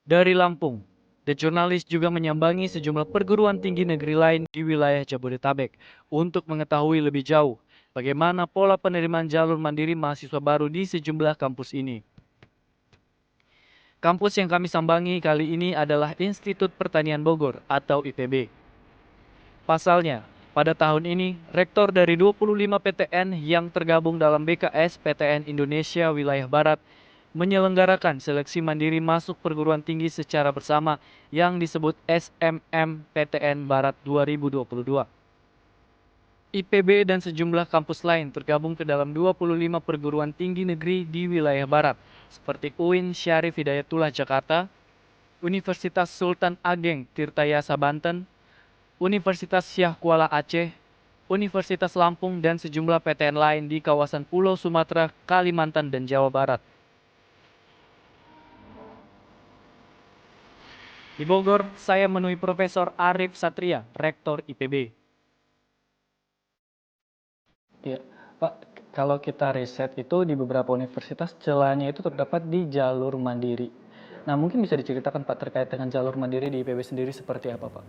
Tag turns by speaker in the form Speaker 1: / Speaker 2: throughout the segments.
Speaker 1: Dari Lampung, The Journalist juga menyambangi sejumlah perguruan tinggi negeri lain di wilayah Jabodetabek untuk mengetahui lebih jauh bagaimana pola penerimaan jalur mandiri mahasiswa baru di sejumlah kampus ini. Kampus yang kami sambangi kali ini adalah Institut Pertanian Bogor atau IPB. Pasalnya, pada tahun ini, rektor dari 25 PTN yang tergabung dalam BKS PTN Indonesia Wilayah Barat menyelenggarakan seleksi mandiri masuk perguruan tinggi secara bersama yang disebut SMM PTN Barat 2022. IPB dan sejumlah kampus lain tergabung ke dalam 25 perguruan tinggi negeri di wilayah Barat, seperti UIN Syarif Hidayatullah Jakarta, Universitas Sultan Ageng Tirtayasa Banten, Universitas Syah Kuala Aceh, Universitas Lampung, dan sejumlah PTN lain di kawasan Pulau Sumatera, Kalimantan, dan Jawa Barat. Di Bogor, saya menemui Profesor Arif Satria, Rektor IPB. Ya, Pak, kalau kita riset itu di beberapa universitas celahnya itu terdapat di jalur mandiri. Nah, mungkin bisa diceritakan Pak terkait dengan jalur mandiri di IPB sendiri seperti apa Pak?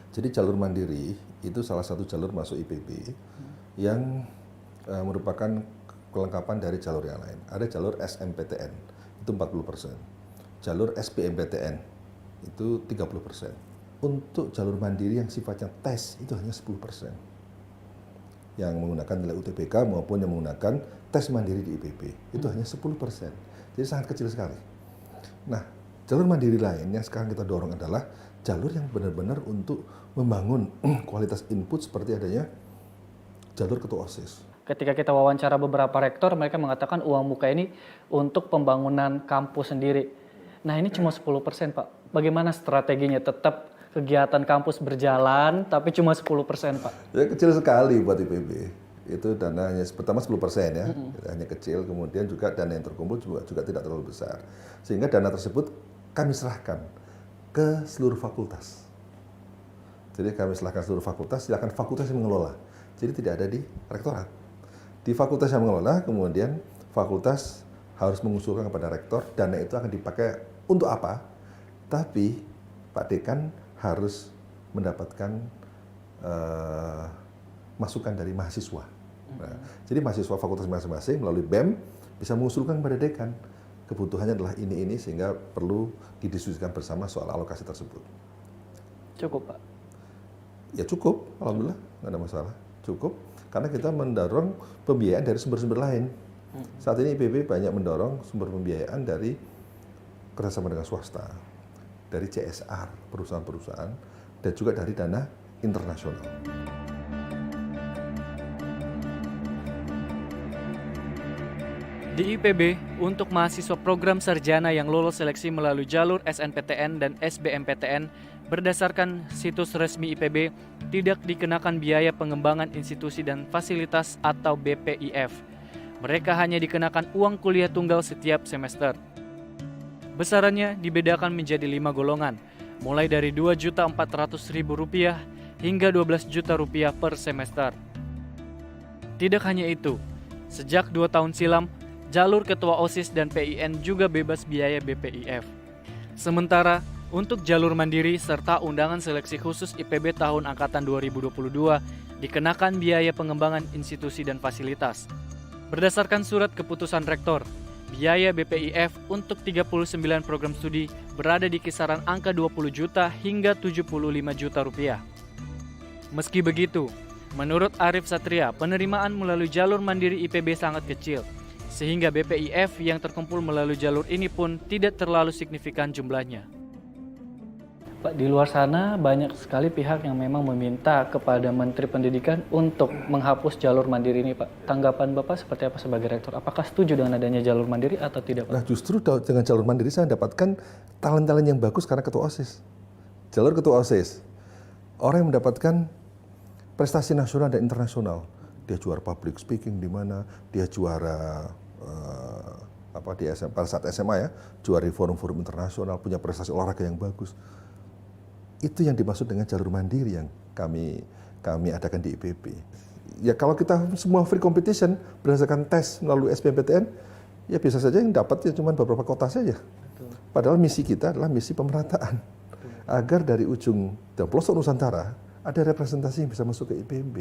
Speaker 2: Jadi jalur mandiri itu salah satu jalur masuk IPB yang merupakan kelengkapan dari jalur yang lain. Ada jalur SMPTN, itu 40%. Jalur SBMPTN, itu 30%. Untuk jalur mandiri yang sifatnya tes, itu hanya 10%. Yang menggunakan nilai UTBK maupun yang menggunakan tes mandiri di IPB, itu hanya 10%. Jadi sangat kecil sekali. Nah, jalur mandiri lain yang sekarang kita dorong adalah jalur yang benar-benar untuk membangun kualitas input seperti adanya jalur ketua OSIS.
Speaker 1: Ketika kita wawancara beberapa rektor, mereka mengatakan uang muka ini untuk pembangunan kampus sendiri. Nah, ini cuma 10% Pak. Bagaimana strateginya tetap kegiatan kampus berjalan, tapi cuma 10% Pak?
Speaker 2: Ya kecil sekali buat IPB. Itu dananya pertama 10% ya, hanya kecil. Kemudian juga dana yang terkumpul juga tidak terlalu besar. Sehingga dana tersebut kami serahkan ke seluruh fakultas. Jadi kami serahkan seluruh fakultas, silakan fakultas yang mengelola. Jadi tidak ada di rektorat. Di fakultas yang mengelola, kemudian fakultas harus mengusulkan kepada rektor, dana itu akan dipakai untuk apa, tapi Pak Dekan harus mendapatkan masukan dari mahasiswa. Nah, jadi mahasiswa fakultas masing-masing melalui BEM bisa mengusulkan kepada Dekan, kebutuhannya adalah ini sehingga perlu didiskusikan bersama soal alokasi tersebut.
Speaker 1: Cukup Pak?
Speaker 2: Ya cukup, alhamdulillah nggak ada masalah, cukup. Karena kita mendorong pembiayaan dari sumber-sumber lain. Saat ini IPB banyak mendorong sumber pembiayaan dari kerjasama dengan swasta, dari CSR, perusahaan-perusahaan, dan juga dari dana internasional.
Speaker 1: Di IPB, untuk mahasiswa program sarjana yang lolos seleksi melalui jalur SNPTN dan SBMPTN berdasarkan situs resmi IPB, tidak dikenakan biaya pengembangan institusi dan fasilitas atau BPIF. Mereka hanya dikenakan uang kuliah tunggal setiap semester. Besarannya dibedakan menjadi 5 golongan, mulai dari Rp2.400.000 hingga Rp12.000.000 per semester. Tidak hanya itu, sejak 2 tahun silam, jalur ketua OSIS dan PIN juga bebas biaya BPIF. Sementara, untuk jalur mandiri serta undangan seleksi khusus IPB tahun angkatan 2022 dikenakan biaya pengembangan institusi dan fasilitas. Berdasarkan surat keputusan rektor, biaya BPIF untuk 39 program studi berada di kisaran angka 20 juta hingga 75 juta rupiah. Meski begitu, menurut Arif Satria, penerimaan melalui jalur mandiri IPB sangat kecil, sehingga BPIF yang terkumpul melalui jalur ini pun tidak terlalu signifikan jumlahnya. Pak, di luar sana banyak sekali pihak yang memang meminta kepada Menteri Pendidikan untuk menghapus jalur mandiri ini, Pak. Tanggapan Bapak seperti apa sebagai rektor? Apakah setuju dengan adanya jalur mandiri atau tidak, Pak?
Speaker 2: Nah justru dengan jalur mandiri saya dapatkan talent-talent yang bagus karena ketua OSIS. Jalur ketua OSIS, orang yang mendapatkan prestasi nasional dan internasional. Dia juara public speaking di mana, dia juara pada saat SMA ya, juara di forum-forum internasional, punya prestasi olahraga yang bagus. Itu yang dimaksud dengan jalur mandiri yang kami adakan di IPB. Ya kalau kita semua free competition berdasarkan tes melalui SBMPTN, ya bisa saja yang dapat ya cuma beberapa kota saja. Padahal misi kita adalah misi pemerataan. Agar dari ujung dan pelosok Nusantara ada representasi yang bisa masuk ke IPB.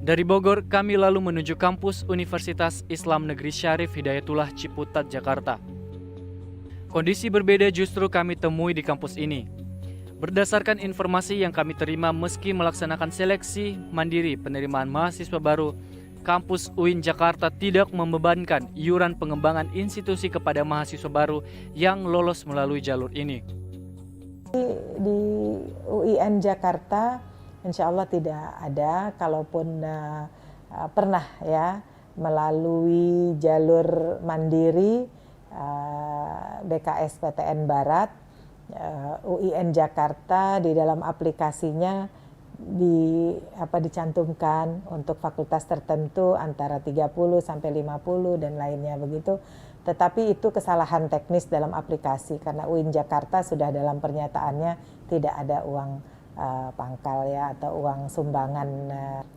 Speaker 1: Dari Bogor, kami lalu menuju kampus Universitas Islam Negeri Syarif Hidayatullah Ciputat, Jakarta. Kondisi berbeda justru kami temui di kampus ini. Berdasarkan informasi yang kami terima meski melaksanakan seleksi mandiri penerimaan mahasiswa baru, kampus UIN Jakarta tidak membebankan iuran pengembangan institusi kepada mahasiswa baru yang lolos melalui jalur ini.
Speaker 3: Di UIN Jakarta insya Allah tidak ada, kalaupun pernah ya melalui jalur mandiri BKSPTN Barat, UIN Jakarta di dalam aplikasinya dicantumkan untuk fakultas tertentu antara 30 sampai 50 dan lainnya begitu. Tetapi itu kesalahan teknis dalam aplikasi karena UIN Jakarta sudah dalam pernyataannya tidak ada uang pangkal ya atau uang sumbangan,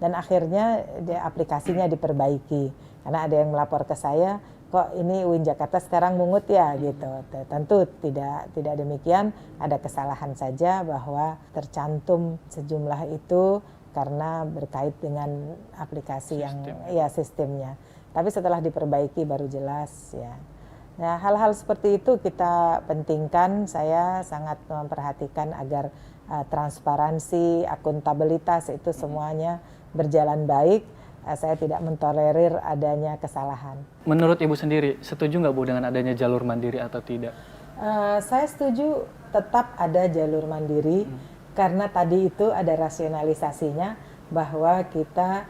Speaker 3: dan akhirnya aplikasinya diperbaiki karena ada yang melapor ke saya, kok ini UIN Jakarta sekarang mungut ya gitu. Tentu tidak demikian, ada kesalahan saja bahwa tercantum sejumlah itu karena berkait dengan aplikasi sistemnya. Tapi setelah diperbaiki baru jelas ya. Nah, hal-hal seperti itu kita pentingkan. Saya sangat memperhatikan agar transparansi, akuntabilitas itu semuanya berjalan baik. Saya tidak mentolerir adanya kesalahan.
Speaker 1: Menurut Ibu sendiri, setuju nggak Bu dengan adanya jalur mandiri atau tidak?
Speaker 3: Saya setuju tetap ada jalur mandiri karena tadi itu ada rasionalisasinya bahwa kita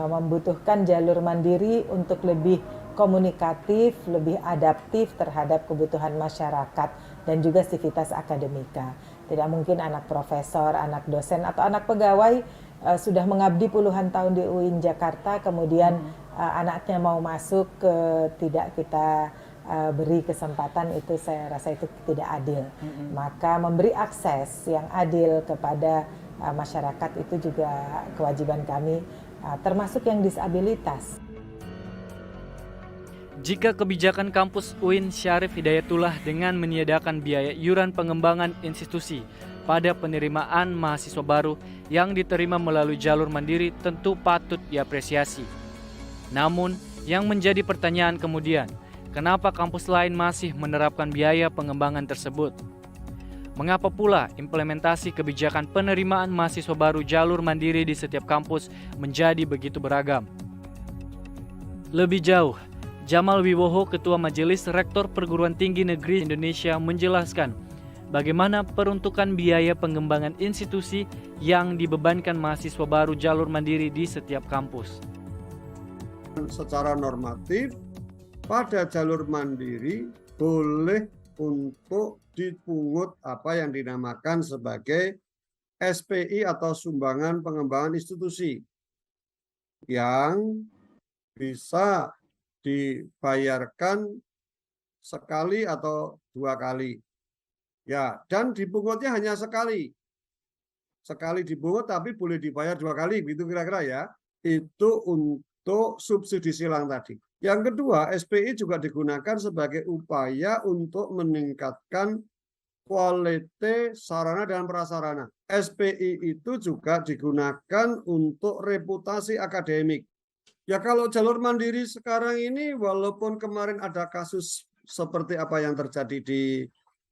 Speaker 3: membutuhkan jalur mandiri untuk lebih komunikatif, lebih adaptif terhadap kebutuhan masyarakat dan juga sivitas akademika. Tidak mungkin anak profesor, anak dosen, atau anak pegawai sudah mengabdi puluhan tahun di UIN Jakarta, kemudian anaknya mau masuk tidak kita beri kesempatan, itu saya rasa itu tidak adil. Maka memberi akses yang adil kepada masyarakat itu juga kewajiban kami, termasuk yang disabilitas.
Speaker 1: Jika kebijakan kampus UIN Syarif Hidayatullah dengan meniadakan biaya iuran pengembangan institusi pada penerimaan mahasiswa baru yang diterima melalui jalur mandiri tentu patut diapresiasi. Namun, yang menjadi pertanyaan kemudian, kenapa kampus lain masih menerapkan biaya pengembangan tersebut? Mengapa pula implementasi kebijakan penerimaan mahasiswa baru jalur mandiri di setiap kampus menjadi begitu beragam? Lebih jauh, Jamal Wiwoho, Ketua Majelis Rektor Perguruan Tinggi Negeri Indonesia, menjelaskan bagaimana peruntukan biaya pengembangan institusi yang dibebankan mahasiswa baru jalur mandiri di setiap kampus.
Speaker 4: Secara normatif, pada jalur mandiri boleh untuk dipungut apa yang dinamakan sebagai SPI atau sumbangan pengembangan institusi yang bisa dibayarkan sekali atau 2 kali. Ya, dan dipungutnya hanya sekali. Sekali dipungut tapi boleh dibayar 2 kali, gitu kira-kira ya. Itu untuk subsidi silang tadi. Yang kedua, SPI juga digunakan sebagai upaya untuk meningkatkan kualitas sarana dan prasarana. SPI itu juga digunakan untuk reputasi akademik. Ya kalau jalur mandiri sekarang ini, walaupun kemarin ada kasus seperti apa yang terjadi di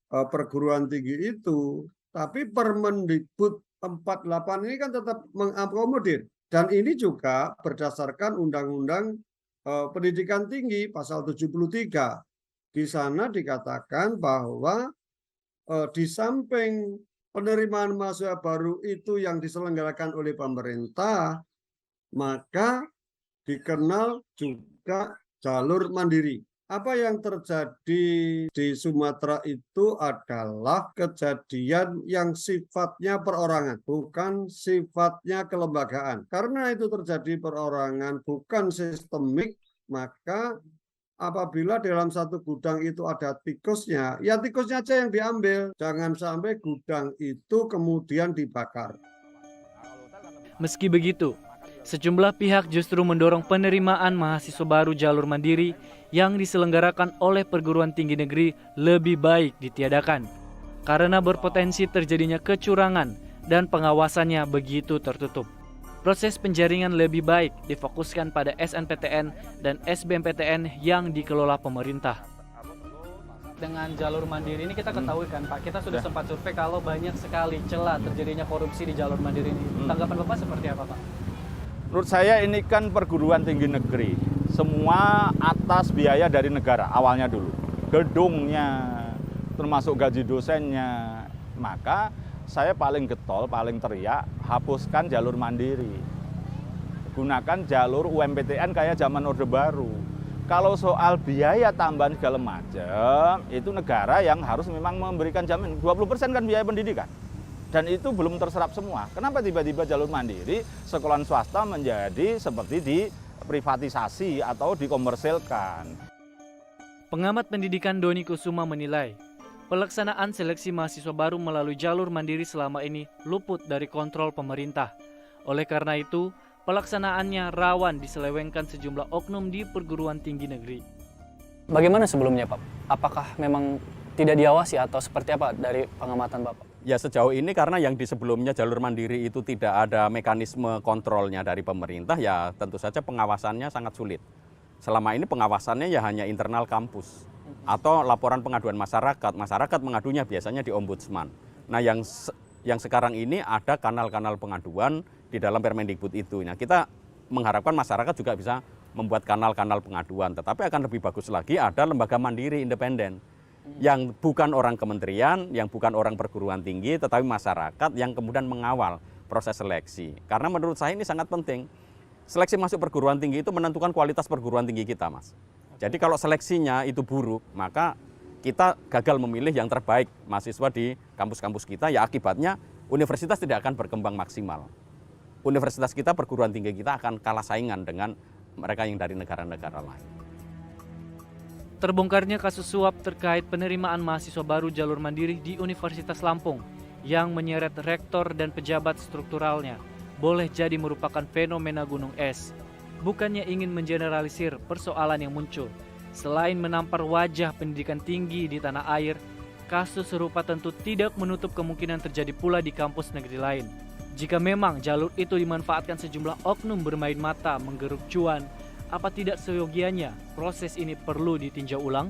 Speaker 4: perguruan tinggi itu, tapi Permendikbud 48 ini kan tetap mengakomodir. Dan ini juga berdasarkan Undang-Undang Pendidikan Tinggi pasal 73. Di sana dikatakan bahwa di samping penerimaan mahasiswa baru itu yang diselenggarakan oleh pemerintah, maka dikenal juga jalur mandiri. Apa yang terjadi di Sumatera itu adalah kejadian yang sifatnya perorangan, bukan sifatnya kelembagaan. Karena itu terjadi perorangan, bukan sistemik, maka apabila dalam satu gudang itu ada tikusnya, ya tikusnya aja yang diambil. Jangan sampai gudang itu kemudian dibakar.
Speaker 1: Meski begitu, Sejumlah pihak justru mendorong penerimaan mahasiswa baru jalur mandiri yang diselenggarakan oleh perguruan tinggi negeri lebih baik ditiadakan, karena berpotensi terjadinya kecurangan dan pengawasannya begitu tertutup. Proses penjaringan lebih baik difokuskan pada SNPTN dan SBMPTN yang dikelola pemerintah. Dengan jalur mandiri ini kita ketahui kan Pak, kita sudah sempat survei kalau banyak sekali celah terjadinya korupsi di jalur mandiri ini. Tanggapan Bapak seperti apa Pak?
Speaker 5: Menurut saya ini kan perguruan tinggi negeri, semua atas biaya dari negara awalnya dulu. Gedungnya, termasuk gaji dosennya. Maka saya paling getol, paling teriak, hapuskan jalur mandiri. Gunakan jalur UMPTN kayak zaman Orde Baru. Kalau soal biaya tambahan segala macam, itu negara yang harus memang memberikan jaminan. 20% kan biaya pendidikan. Dan itu belum terserap semua. Kenapa tiba-tiba jalur mandiri sekolah swasta menjadi seperti diprivatisasi atau dikomersilkan?
Speaker 1: Pengamat pendidikan Doni Kusuma menilai, pelaksanaan seleksi mahasiswa baru melalui jalur mandiri selama ini luput dari kontrol pemerintah. Oleh karena itu, pelaksanaannya rawan diselewengkan sejumlah oknum di perguruan tinggi negeri.
Speaker 6: Bagaimana sebelumnya Pak? Apakah memang tidak diawasi atau seperti apa dari pengamatan Bapak?
Speaker 7: Ya sejauh ini karena yang di sebelumnya jalur mandiri itu tidak ada mekanisme kontrolnya dari pemerintah, ya tentu saja pengawasannya sangat sulit. Selama ini pengawasannya ya hanya internal kampus atau laporan pengaduan masyarakat. Masyarakat mengadunya biasanya di Ombudsman. Nah yang sekarang ini ada kanal-kanal pengaduan di dalam Permendikbud itu. Nah kita mengharapkan masyarakat juga bisa membuat kanal-kanal pengaduan. Tetapi akan lebih bagus lagi ada lembaga mandiri independen. Yang bukan orang kementerian, yang bukan orang perguruan tinggi, tetapi masyarakat yang kemudian mengawal proses seleksi. Karena menurut saya ini sangat penting. Seleksi masuk perguruan tinggi itu menentukan kualitas perguruan tinggi kita, Mas. Jadi kalau seleksinya itu buruk, maka kita gagal memilih yang terbaik mahasiswa di kampus-kampus kita, ya akibatnya universitas tidak akan berkembang maksimal. Universitas kita, perguruan tinggi kita akan kalah saingan dengan mereka yang dari negara-negara lain.
Speaker 1: Terbongkarnya kasus suap terkait penerimaan mahasiswa baru jalur mandiri di Universitas Lampung yang menyeret rektor dan pejabat strukturalnya boleh jadi merupakan fenomena gunung es. Bukannya ingin mengeneralisir persoalan yang muncul. Selain menampar wajah pendidikan tinggi di tanah air, kasus serupa tentu tidak menutup kemungkinan terjadi pula di kampus negeri lain. Jika memang jalur itu dimanfaatkan sejumlah oknum bermain mata menggeruk cuan, apa tidak seyogianya proses ini perlu ditinjau ulang?